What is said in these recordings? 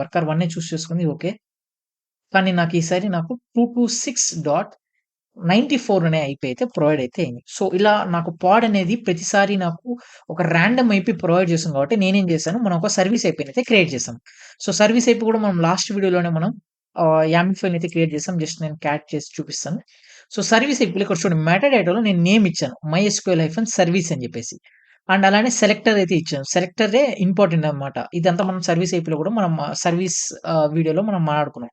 Worker 1 చూస్ చేసుకుంది okay. కానీ నాకు ఈసారి నాకు 226.94 అనే ఐపీ అయితే ప్రొవైడ్ అయితే అయింది. సో, ఇలా నాకు పాడ్ అనేది ప్రతిసారి నాకు ఒక రాండమ్ ఐపీ ప్రొవైడ్ చేస్తుంది కాబట్టి నేనేం చేశాను, మనం ఒక సర్వీస్ ఐపీని అయితే క్రియేట్ చేసాం. సో, సర్వీస్ ఐపీ కూడా మనం లాస్ట్ వీడియోలోనే మనం యామిఫైని అయితే క్రియేట్ చేసాం. జస్ట్ నేను క్యాట్ చేసి చూపిస్తాను. సో, సర్వీస్ ఐపీలో ఇక్కడ చూడండి మెటాడేటాలో నేను నేమ్ ఇచ్చాను. MySQL-సర్వీస్ అని చెప్పేసి. అండ్ అలానే సెలెక్టర్ అయితే ఇచ్చాను. సెలెక్టరే ఇంపార్టెంట్ అన్నమాట. ఇదంతా మనం సర్వీస్ ఐపీలో కూడా మనం సర్వీస్ వీడియోలో మనం మాట్లాడుకున్నాం.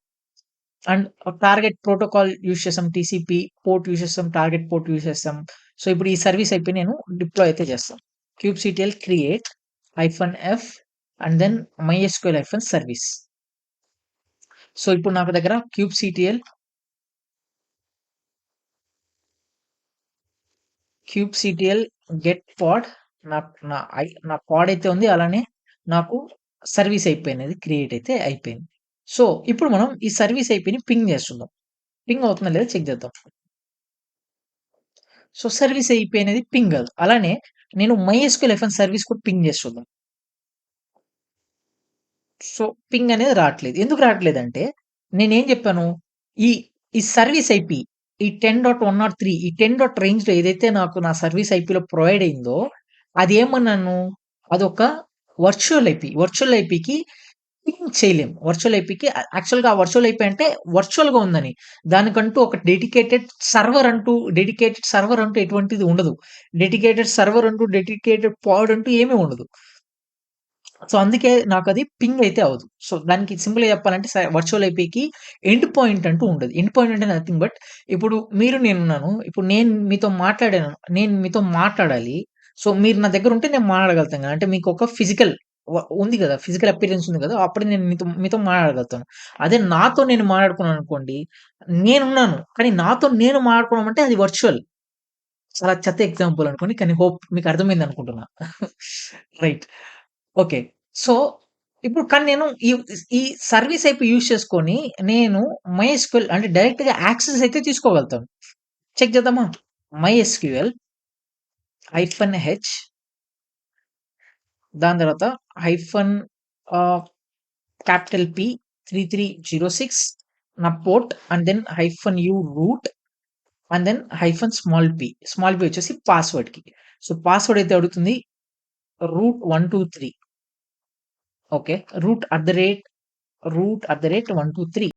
అండ్ టార్గెట్ ప్రోటోకాల్ యూజ్ చేసాం. టీసీపీ పోర్ట్ యూజ్ చేసాం. టార్గెట్ పోర్ట్ యూజ్ చేసాం. సో, ఇప్పుడు ఈ సర్వీస్ అయిపోయి నేను డిప్లాయ్ అయితే చేస్తాను. kubectl create -f and then MySQL service. So, ఇప్పుడు నాకు దగ్గర kubectl గెట్ పాడ్ నా పాడ్ అయితే ఉంది. అలానే నాకు సర్వీస్ ఐపీ అనేది క్రియేట్ అయితే అయిపోయింది. సో, ఇప్పుడు మనం ఈ సర్వీస్ ఐపీని పింగ్ చేస్తున్నాం. పింగ్ అవుతుందా లేదా చెక్ చేద్దాం. సో, సర్వీస్ ఐపీ అనేది పింగ్ కాదు. అలానే నేను సర్వీస్ కూడా పింగ్ చేసి చూద్దాం. సో, పింగ్ అనేది రాట్లేదు. ఎందుకు రాట్లేదంటే నేనేం చెప్పాను? ఈ ఈ సర్వీస్ ఐపీ ఈ 10.103 ఈ 10 రేంజ్‌లో ఏదైతే నాకు నా సర్వీస్ ఐపీలో ప్రొవైడ్ అయిందో అదేమన్నాను? అదొక వర్చువల్ ఐపీ. వర్చువల్ ఐపీకి పింగ్ చేయలేం. వర్చువల్ ఐపీకి యాక్చువల్‌గా ఆ వర్చువల్ ఐపీ అంటే వర్చువల్‌గా ఉందని. దానికంటూ ఒక డెడికేటెడ్ సర్వర్ అంటూ ఎటువంటిది ఉండదు. డెడికేటెడ్ సర్వర్ అంటూ, డెడికేటెడ్ పాడ్ అంటూ ఏమీ ఉండదు. సో, అందుకే నాకది పింగ్ అయితే అవ్వదు. సో, దానికి సింపుల్‌గా చెప్పాలంటే వర్చువల్ ఐపీకి ఎండ్ పాయింట్ అంటూ ఉండదు. ఎండ్ పాయింట్ అంటే నథింగ్ బట్ ఇప్పుడు మీరు నేనున్నాను. ఇప్పుడు నేను మీతో మాట్లాడాను. నేను మీతో మాట్లాడాలి. సో, మీరు నా దగ్గర ఉంటే నేను మాట్లాడగలుగుతాను కదా! అంటే మీకు ఒక ఫిజికల్ ఉంది గదా! ఫిజికల్ అపియరెన్స్ ఉంది గదా! అప్పుడే నేను మీతో మాట్లాడగలుగుతాను. అదే నాతో నేను మాట్లాడుకున్నాననుకోండి, నేనున్నాను. కానీ నాతో నేను మాట్లాడుకోవడం అంటే అది వర్చువల్. చాలా చెత్త ఎగ్జాంపుల్ అనుకోండి. కానీ హోప్ మీకు అర్థమైందనుకుంటున్నా. రైట్. ఓకే. సో, ఇప్పుడు కానీ నేను ఈ సర్వీస్ ఐపీ యూజ్ చేసుకొని నేను MySQL అంటే డైరెక్ట్‌గా యాక్సెస్ అయితే తీసుకోగలుగుతాను. చెక్ చేద్దామా? MySQL -h దాని తర్వాత హైఫన్ ఆహ్, క్యాపిటల్ P 3306 నా port and then -u root and then small p. Small p వచ్చేసి పాస్వర్డ్‌కి. సో, పాస్వర్డ్ అయితే అడుగుతుంది root 123 okay. Root at the rate 123